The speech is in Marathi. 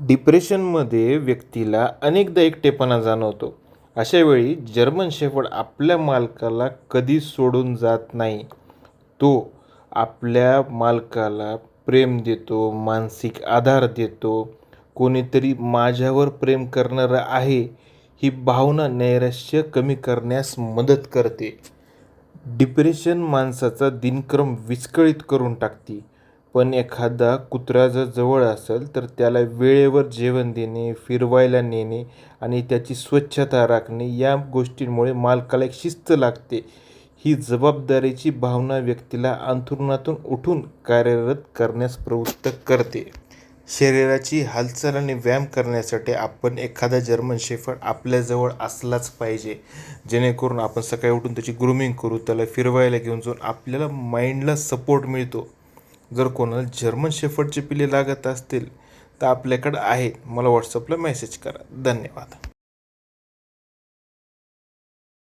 डिप्रेशनमध्ये व्यक्तीला अनेकदा एकटेपणा जाणवतो. अशा वेळी जर्मन शेफर्ड आपल्या मालकाला कधी सोडून जात नाही. तो आपल्या मालकाला प्रेम देतो, मानसिक आधार देतो. कोणीतरी माझ्यावर प्रेम करणारं आहे, ही भावना नैराश्य कमी करण्यास मदत करते. डिप्रेशन माणसाचा दिनक्रम विस्कळीत करून टाकते. पण एखादा कुत्रा जर जवळ असेल तर त्याला वेळेवर जेवण देणे, फिरवायला नेणे आणि त्याची स्वच्छता राखणे या गोष्टींमुळे मालकाला एक शिस्त लागते. ही जबाबदारीची भावना व्यक्तीला अंथरुणातून उठून कार्यरत करण्यास प्रवृत्त करते. शरीराची हालचाल आणि व्यायाम करण्यासाठी आपण एखादा जर्मन शेफर्ड आपल्याजवळ असलाच पाहिजे, जेणेकरून आपण सकाळी उठून त्याची ग्रूमिंग करू, त्याला फिरवायला घेऊन जाऊन आपल्याला माइंडला सपोर्ट मिळतो. जर कोणाला जर्मन शेफर्डचे पिल्ले लागत असतील तर आपल्याकडं आहेत, मला व्हॉट्सअपला मेसेज करा. धन्यवाद.